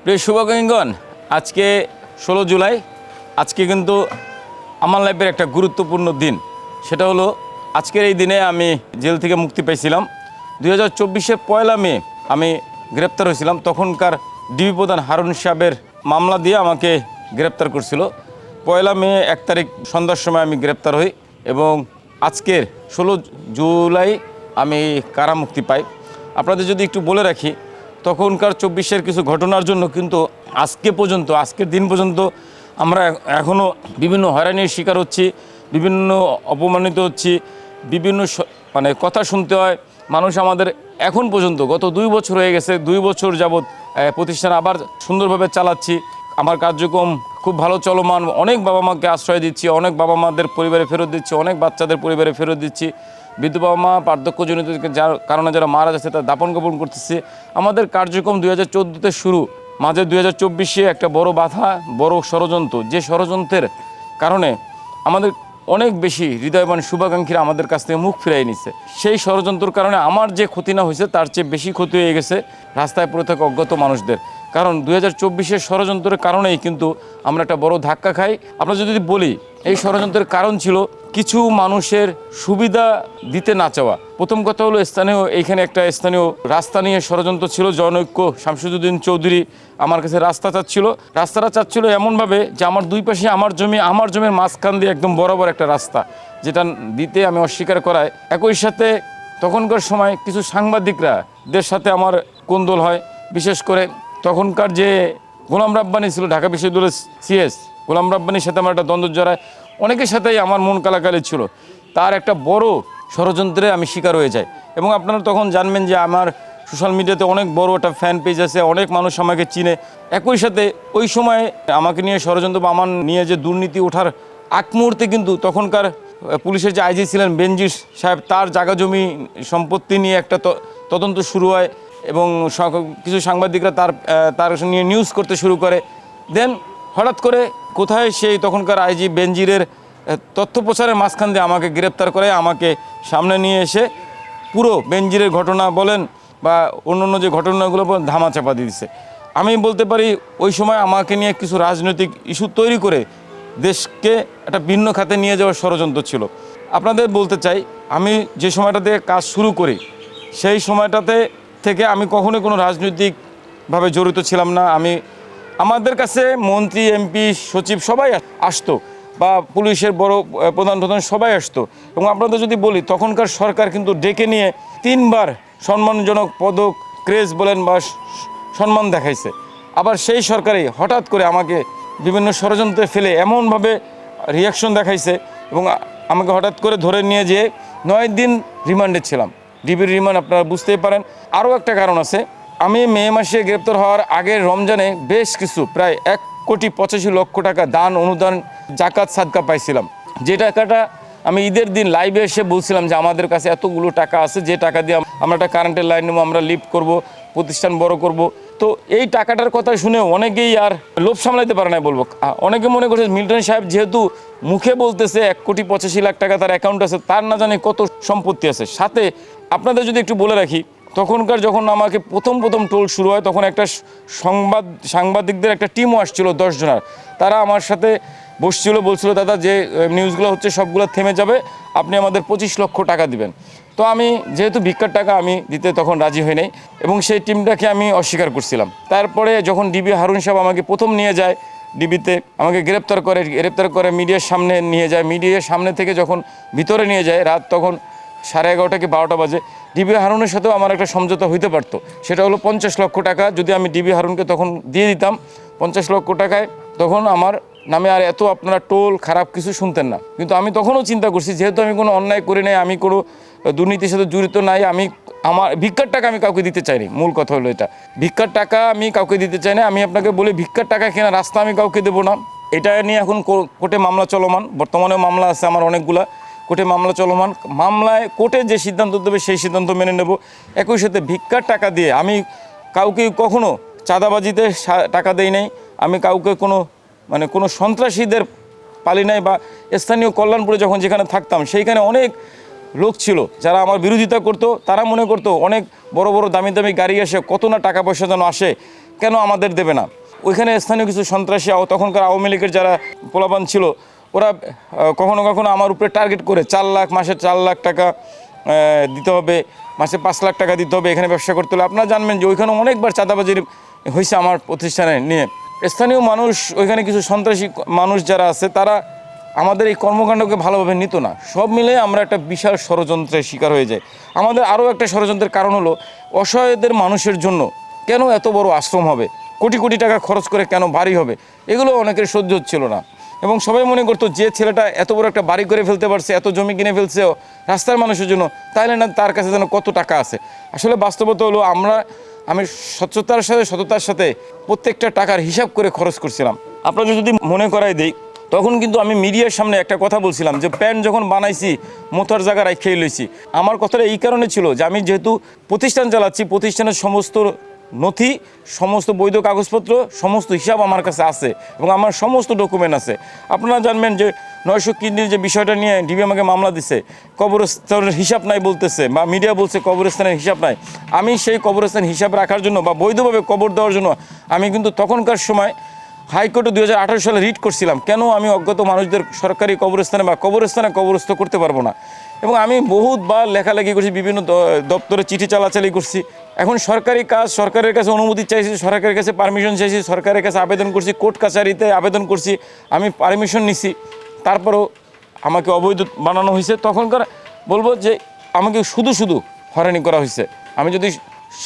প্রিয় শুভাকাঙ্ক্ষীগণ, আজকে ১৬ জুলাই। আজকে কিন্তু আমার লাইফের একটা গুরুত্বপূর্ণ দিন। সেটা হলো আজকের এই দিনে আমি জেল থেকে মুক্তি পেয়েছিলাম। ২০২৪-এর ১লা মে আমি গ্রেপ্তার হয়েছিলাম। তখনকার ডিবি প্রধান হারুন সাহেবের মামলা দিয়ে আমাকে গ্রেপ্তার করছিল। ১লা মে ১ তারিখ সন্ধ্যার সময় আমি গ্রেপ্তার হই এবং আজকের ১৬ জুলাই আমি কারামুক্তি পাই। আপনাদের যদি একটু বলে রাখি, তখনকার ২৪-এর কিছু ঘটনার জন্য কিন্তু আজকের দিন পর্যন্ত আমরা এখনও বিভিন্ন হয়রানির শিকার হচ্ছি, বিভিন্ন অপমানিত হচ্ছি, বিভিন্ন মানে কথা শুনতে হয়। মানুষ আমাদের এখন পর্যন্ত গত ২ বছর হয়ে গেছে, ২ বছর যাবৎ প্রতিষ্ঠান আবার সুন্দরভাবে চালাচ্ছি। আমার কার্যক্রম খুব ভালো চলমান। অনেক বাবা মাকে আশ্রয় দিচ্ছি, অনেক বাবা মাদের পরিবারে ফেরত দিচ্ছি, অনেক বাচ্চাদের পরিবারে ফেরত দিচ্ছি। বৃদ্ধ বাবা মা বার্ধক্যজনিত যার কারণে যারা মারা যাচ্ছে তার দাপন কাপন করতেছে। আমাদের কার্যক্রম ২০১৪-তে শুরু, মাঝে ২০২৪-এ একটা বড় বাধা, বড় ষড়যন্ত্র, যে ষড়যন্ত্রের কারণে আমাদের অনেক বেশি হৃদয়বান শুভাকাঙ্ক্ষীরা আমাদের কাছ থেকে মুখ ফিরিয়ে নিচ্ছে। সেই ষড়যন্ত্রের কারণে আমার যে ক্ষতি না হয়েছে তার চেয়ে বেশি ক্ষতি হয়ে গেছে রাস্তায় পড়ে থাকা অজ্ঞাত মানুষদের। কারণ ২০২৪-এর ষড়যন্ত্রের কারণেই কিন্তু আমরা একটা বড় ধাক্কা খাই। আমরা যদি বলি, এই ষড়যন্ত্রের কারণ ছিল কিছু মানুষের সুবিধা দিতে না চাওয়া। প্রথম কথা হলো এইখানে একটা স্থানীয় রাস্তা নিয়ে ষড়যন্ত্র ছিল। জনৈক্য শামসুদ্দিন চৌধুরী আমার কাছে রাস্তাটা চাচ্ছিল এমনভাবে যে আমার দুই পাশে আমার জমির মাঝখান দিয়ে একদম বরাবর একটা রাস্তা, যেটা দিতে আমি অস্বীকার করায়। একই সাথে তখনকার সময় কিছু সাংবাদিকদের সাথে আমার কোন্দল হয়। বিশেষ করে তখনকার যে গোলাম রাব্বানী ছিল, ঢাকা বিশ্ববিদ্যালয়ের সিএস গোলাম রাব্বানীর সাথে আমার একটা দ্বন্দ্ব জড়ায়। অনেকের সাথেই আমার মন কালাকালি ছিল। তার একটা বড় ষড়যন্ত্রে আমি শিকার হয়ে যাই। এবং আপনারা তখন জানবেন যে আমার সোশ্যাল মিডিয়াতে অনেক বড় একটা ফ্যান পেজ আছে, অনেক মানুষ আমাকে চিনে। একই সাথে ওই সময় আমাকে নিয়ে ষড়যন্ত্র বা আমার নিয়ে যে দুর্নীতি ওঠার আগ মুহূর্তে কিন্তু তখনকার পুলিশের যে আইজি ছিলেন বেনজির সাহেব, তার জায়গা জমি সম্পত্তি নিয়ে একটা তদন্ত শুরু হয় এবং কিছু সাংবাদিকরা তার নিয়ে নিউজ করতে শুরু করে। দেন হঠাৎ করে কোথায় সেই তখনকার আইজি বেনজিরের তথ্য প্রচারের মাঝখান দিয়ে আমাকে গ্রেপ্তার করে, আমাকে সামনে নিয়ে এসে পুরো বেনজিরের ঘটনা বলেন বা অন্য যে ঘটনাগুলো ধামাচাপা দিয়েছে। আমি বলতে পারি ওই সময় আমাকে নিয়ে কিছু রাজনৈতিক ইস্যু তৈরি করে দেশকে একটা ভিন্ন খাতে নিয়ে যাওয়ার ষড়যন্ত্র ছিল। আপনাদের বলতে চাই, আমি যে সময়টাতে কাজ শুরু করি সেই সময়টাতে থেকে আমি কখনোই কোনো রাজনৈতিকভাবে জড়িত ছিলাম না। আমাদের কাছে মন্ত্রী, এমপি, সচিব সবাই আসতো বা পুলিশের বড় প্রধান সবাই আসতো। এবং আপনাদের যদি বলি, তখনকার সরকার কিন্তু ডেকে নিয়ে 3বার সম্মানজনক পদক, ক্রেজ বলেন বা সম্মান দেখাইছে। আবার সেই সরকারই হঠাৎ করে আমাকে বিভিন্ন ষড়যন্ত্রে ফেলে এমনভাবে রিয়াকশন দেখাইছে এবং আমাকে হঠাৎ করে ধরে নিয়ে যেয়ে 9 দিন রিমান্ডে ছিলাম। ডিবির রিমান্ড আপনারা বুঝতেই পারেন। আরও একটা কারণ আছে, আমি মে মাসে গ্রেপ্তার হওয়ার আগের রমজানে বেশ কিছু প্রায় 1,85,00,000 টাকা দান, অনুদান, জাকাত, সাদকা পাইছিলাম। যে টাকাটা আমি ঈদের দিন লাইভে এসে বলছিলাম যে আমাদের কাছে এতগুলো টাকা আছে, যে টাকা দিয়ে আমরা একটা কারেন্টের লাইন নেবো, আমরা লিফট করব, প্রতিষ্ঠান বড় করব। তো এই টাকাটার কথা শুনে অনেকেই আর লোভ সামলাইতে পারে না বলবো। অনেকে মনে করছে মিল্টন সাহেব যেহেতু মুখে বলতেছে 1,85,00,000 টাকা তার অ্যাকাউন্ট আছে, তার না জানি কত সম্পত্তি আছে। সাথে আপনাদের যদি একটু বলে রাখি, তখনকার যখন আমাকে প্রথম টোল শুরু হয়, তখন একটা সাংবাদিকদের একটা টিমও আসছিল 10 জনের। তারা আমার সাথে বসছিল, বলছিল দাদা যে নিউজগুলো হচ্ছে সবগুলো থেমে যাবে, আপনি আমাদের 25 লক্ষ টাকা দিবেন। তো আমি যেহেতু ভিক্ষার টাকা আমি দিতে তখন রাজি হই নাই এবং সেই টিমটাকে আমি অস্বীকার করছিলাম। তারপরে যখন ডিবি হারুন সাহেব আমাকে প্রথম নিয়ে যায় ডিবিতে, আমাকে গ্রেপ্তার করে মিডিয়ার সামনে নিয়ে যায়। মিডিয়ার সামনে থেকে যখন ভিতরে নিয়ে যায়, রাত তখন 11:30 কি 12টা বাজে। ডিবি হারুনের সাথেও আমার একটা সমঝোতা হইতে পারতো। সেটা হলো 50 লক্ষ টাকা যদি আমি ডিবি হারুনকে তখন দিয়ে দিতাম। 50 লক্ষ টাকায় তখন আমার নামে আর এত আপনারা টোল খারাপ কিছু শুনতেন না। কিন্তু আমি তখনও চিন্তা করছি, যেহেতু আমি কোনো অন্যায় করি নাই, আমি কোনো দুর্নীতির সাথে জড়িত নাই, আমার ভিক্ষার টাকা আমি কাউকে দিতে চাইনি। মূল কথা হলো এটা, ভিক্ষার টাকা আমি কাউকে দিতে চাই না। আমি আপনাকে বলি, ভিক্ষার টাকা কেনা রাস্তা আমি কাউকে দেবো না। এটা নিয়ে এখন কোর্টে মামলা চলমান, বর্তমানেও মামলা আছে আমার অনেকগুলা, কোর্টে মামলা চলমান। মামলায় কোর্টে যে সিদ্ধান্ত দেবে সেই সিদ্ধান্ত মেনে নেব। একই সাথে ভিক্ষার টাকা দিয়ে আমি কাউকে কখনো চাঁদাবাজিতে টাকা দেই নাই, আমি কাউকে কোনো সন্ত্রাসীদের পালি নাই। বা স্থানীয় কল্যাণপুরে যেখানে থাকতাম সেইখানে অনেক লোক ছিল যারা আমার বিরোধিতা করতো। তারা মনে করতো অনেক বড় বড় দামি দামি গাড়ি আসে, কত না টাকা পয়সা যেন আসে, কেন আমাদের দেবে না? ওইখানে স্থানীয় কিছু সন্ত্রাসী তখনকার আওয়ামী লীগের যারা পোলাপান ছিল, ওরা কখনো কখনো আমার উপরে টার্গেট করে 4 লাখ, মাসে 4 লাখ টাকা দিতে হবে, মাসে 5 লাখ টাকা দিতে হবে, এখানে ব্যবসা করতে হলে। আপনারা জানবেন যে ওইখানে অনেকবার চাঁদাবাজির হয়েছে আমার প্রতিষ্ঠানে নিয়ে। স্থানীয় মানুষ, ওইখানে কিছু সন্ত্রাসী মানুষ যারা আছে, তারা আমাদের এই কর্মকাণ্ডকে ভালোভাবে নিত না। সব মিলে আমরা একটা বিশাল ষড়যন্ত্রের শিকার হয়ে যাই। আমাদের আরও একটা ষড়যন্ত্রের কারণ হলো, অসহায়দের মানুষের জন্য কেন এত বড় আশ্রম হবে, কোটি কোটি টাকা খরচ করে কেন বাড়ি হবে, এগুলো অনেকের সহ্য হচ্ছিল না। এবং সবাই মনে করতো যে ছেলেটা এত বড় একটা বাড়ি করে ফেলতে পারছে, এত জমি কিনে ফেলছে রাস্তার মানুষের জন্য, তাহলে না তার কাছে যেন কত টাকা আছে। আসলে বাস্তবতা হলো, আমি স্বচ্ছতার সাথে সততার সাথে প্রত্যেকটা টাকার হিসাব করে খরচ করছিলাম। আপনাকে যদি মনে করাই দিই, তখন কিন্তু আমি মিডিয়ার সামনে একটা কথা বলছিলাম যে প্যান্ট যখন বানাইছি মোথার জায়গা রাখিয়ে লইছি। আমার কথাটা এই কারণে ছিল যে আমি যেহেতু প্রতিষ্ঠান চালাচ্ছি, প্রতিষ্ঠানের সমস্ত নথি, সমস্ত বৈধ কাগজপত্র, সমস্ত হিসাব আমার কাছে আছে এবং আমার সমস্ত ডকুমেন্ট আছে। আপনারা জানবেন যে 900 কিডনির যে বিষয়টা নিয়ে ডিবি আমাকে মামলা দিছে, কবরস্থানের হিসাব নাই বলতেছে, বা মিডিয়া বলছে কবরস্থানের হিসাব নাই। আমি সেই কবরস্থান হিসাব রাখার জন্য বা বৈধভাবে কবর দেওয়ার জন্য আমি কিন্তু তখনকার সময় হাইকোর্টে 2018 সালে রিট করছিলাম, কেন আমি অজ্ঞাত মানুষদের সরকারি কবরস্থানে বা কবরস্থানে কবরস্থ করতে পারবো না। এবং আমি বহুতবার লেখালেখি করছি, বিভিন্ন দপ্তরে চিঠি চালাচালি করছি। এখন সরকারি কাজ, সরকারের কাছে অনুমতি চাইছি, সরকারের কাছে পারমিশন চাইছি, সরকারের কাছে আবেদন করছি, কোর্ট কাছারিতে আবেদন করছি, আমি পারমিশন নিছি, তারপরেও আমাকে অবৈধ বানানো হয়েছে। তখনকার বলবো যে আমাকে শুধু শুধু হয়রানি করা হয়েছে। আমি যদি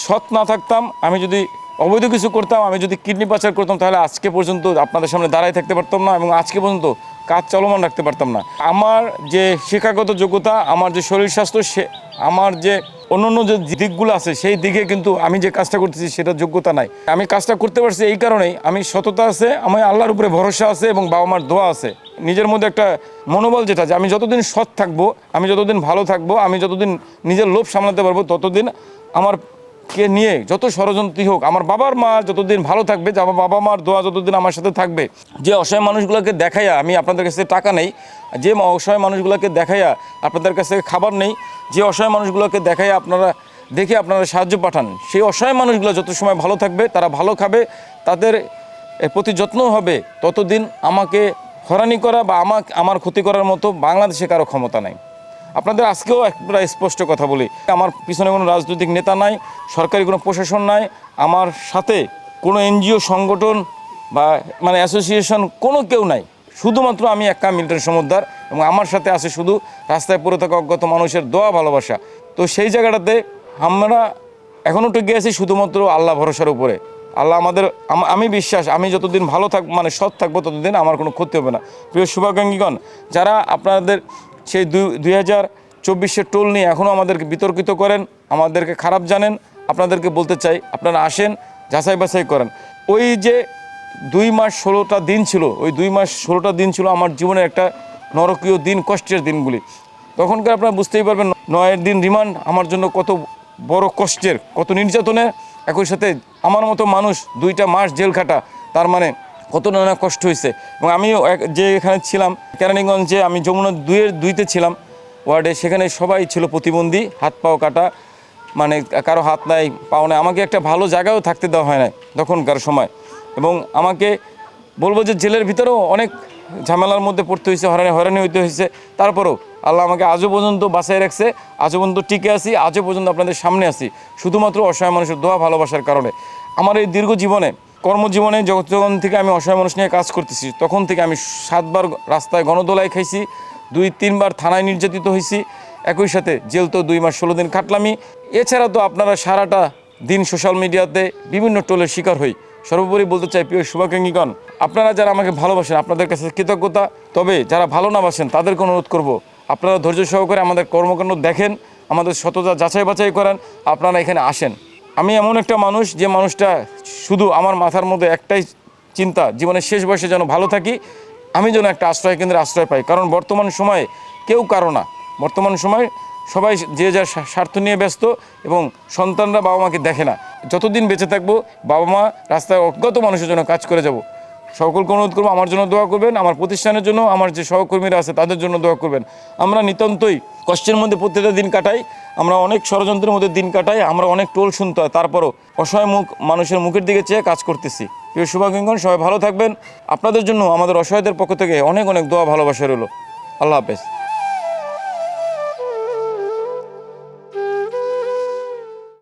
সৎ না থাকতাম, আমি যদি অবৈধ কিছু করতাম, আমি যদি কিডনি পাচার করতাম, তাহলে আজকে পর্যন্ত আপনাদের সামনে দাঁড়ায় থাকতে পারতাম না এবং আজকে পর্যন্ত কাজ চলমান রাখতে পারতাম না। আমার যে শিক্ষাগত যোগ্যতা, আমার যে শরীর স্বাস্থ্য, আমার যে অন্যান্য যে দিকগুলো আছে, সেই দিকে কিন্তু আমি যে কাজটা করতেছি সেটা যোগ্যতা নাই। আমি কাজটা করতে পারছি এই কারণেই, আমি সততা আছে, আমি আল্লাহর উপরে ভরসা আছে এবং বাবা মার দোয়া আছে। নিজের মধ্যে একটা মনোবল যেটা, যে আমি যতদিন সৎ থাকবো, আমি যতদিন ভালো থাকবো, আমি যতদিন নিজের লোভ সামলাতে পারবো, ততদিন আমার কে নিয়ে যত ষড়যন্ত্রী হোক, আমার বাবার মা যতদিন ভালো থাকবে, যে আমার বাবা মার দোয়া যতদিন আমার সাথে থাকবে, যে অসহায় মানুষগুলোকে দেখাইয়া আমি আপনাদের কাছে টাকা নেই, যে অসহায় মানুষগুলোকে দেখাইয়া আপনাদের কাছ থেকে খাবার নেই, যে অসহায় মানুষগুলোকে দেখাইয়া আপনারা দেখে আপনারা সাহায্য পাঠান, সেই অসহায় মানুষগুলো যত সময় ভালো থাকবে, তারা ভালো খাবে, তাদের প্রতি যত্ন হবে, ততদিন আমাকে হয়রানি করা বা আমার ক্ষতি করার মতো বাংলাদেশে কারো ক্ষমতা নাই। আপনাদের আজকেও একটা স্পষ্ট কথা বলি, আমার পিছনে কোনো রাজনৈতিক নেতা নাই, সরকারি কোনো প্রশাসন নাই, আমার সাথে কোনো এনজিও সংগঠন বা অ্যাসোসিয়েশন কোনো কেউ নাই। শুধুমাত্র আমি একা মিল্টন সমদ্দার এবং আমার সাথে আছে শুধু রাস্তায় পড়ে থাকা অজ্ঞাত মানুষের দোয়া ভালোবাসা। তো সেই জায়গাটাতে আমরা এখনও টিকে আছি শুধুমাত্র আল্লাহ ভরসার উপরে। আল্লাহ আমি বিশ্বাস, আমি যতদিন ভালো সৎ থাকবো, ততদিন আমার কোনো ক্ষতি হবে না। প্রিয় শুভাকাঙ্ক্ষীগণ, যারা আপনাদের সেই 2024-এর টোল নিয়ে এখনও আমাদেরকে বিতর্কিত করেন, আমাদেরকে খারাপ জানেন, আপনাদেরকে বলতে চাই, আপনারা আসেন, যাচাই বাছাই করেন। ওই যে 2 মাস 16টা দিন ছিল, ওই 2 মাস 16টা দিন ছিল আমার জীবনের একটা নরকীয় দিন, কষ্টের দিনগুলি। তখনকার আপনারা বুঝতেই পারবেন 9 দিন রিমান্ড আমার জন্য কত বড় কষ্টের, কত নির্যাতনের। একই সাথে আমার মতো মানুষ 2টা মাস জেল খাটা, তার মানে কত নানা কষ্ট হয়েছে। এবং আমিও যে এখানে ছিলাম কেরানীগঞ্জে, আমি যমুনা 2-তে ছিলাম ওয়ার্ডে, সেখানে সবাই ছিল প্রতিবন্ধী, হাত পাও কাটা, কারো হাত নাই, পাও নাই। আমাকে একটা ভালো জায়গায়ও থাকতে দেওয়া হয় না তখনকার সময়। এবং আমাকে বলবো যে জেলের ভিতরেও অনেক ঝামেলার মধ্যে পড়তে হয়েছে, হয়রানি হইতে হয়েছে। তারপরেও আল্লাহ আমাকে আজও পর্যন্ত বাঁচায় রাখছে, আজও পর্যন্ত টিকে আছি, আজও পর্যন্ত আপনাদের সামনে আছি, শুধুমাত্র অসহায় মানুষের দোয়া ভালোবাসার কারণে। আমার এই দীর্ঘ জীবনে, কর্মজীবনে যখন থেকে আমি অসহায় মানুষ নিয়ে কাজ করতেছি, তখন থেকে আমি 7বার রাস্তায় গণদোলাই খাইছি, 2-3বার থানায় নির্যাতিত হয়েছি, একই সাথে জেল তো 2 মাস 16 দিন কাটলামই। এছাড়া তো আপনারা সারাটা দিন সোশ্যাল মিডিয়াতে বিভিন্ন টোলের শিকার হই। সর্বোপরি বলতে চাই, প্রিয় শুভাকাঙ্ক্ষীগণ, আপনারা যারা আমাকে ভালোবাসেন, আপনাদের কাছে কৃতজ্ঞতা। তবে যারা ভালো না বাসেন, তাদেরকে অনুরোধ করব, আপনারা ধৈর্য সহকারে আমাদের কর্মকাণ্ড দেখেন, আমাদের সততা যাচাই বাছাই করেন, আপনারা এখানে আসেন। আমি এমন একটা মানুষ, যে মানুষটা শুধু আমার মাথার মধ্যে একটাই চিন্তা, জীবনের শেষ বয়সে যেন ভালো থাকি, আমি যেন একটা আশ্রয় কেন্দ্রে আশ্রয় পাই। কারণ বর্তমান সময়ে কেউ কারো না, বর্তমান সময় সবাই যে যার স্বার্থ নিয়ে ব্যস্ত এবং সন্তানরা বাবা মাকে দেখে না। যতদিন বেঁচে থাকবো, বাবা মা রাস্তায় অজ্ঞাত মানুষের জন্য কাজ করে যাব। সকলকে অনুরোধ করবো, আমার জন্য দোয়া করবেন, আমার প্রতিষ্ঠানের জন্য, আমার যে সহকর্মীরা আছে তাদের জন্য দোয়া করবেন। আমরা নিতান্তই কষ্টের মধ্যে প্রত্যেকটা দিন কাটাই, আমরা অনেক ষড়যন্ত্রের মধ্যে দিন কাটাই, আমরা অনেক টোল শুনতে হয়, তারপরও অসহায় মানুষের মুখের দিকে চেয়ে কাজ করতেছি। প্রিয় শুভাকাঙ্ক্ষী, সবাই ভালো থাকবেন। আপনাদের জন্য আমাদের অসহায়দের পক্ষ থেকে অনেক অনেক দোয়া ভালোবাসা রইল। আল্লাহ হাফেজ।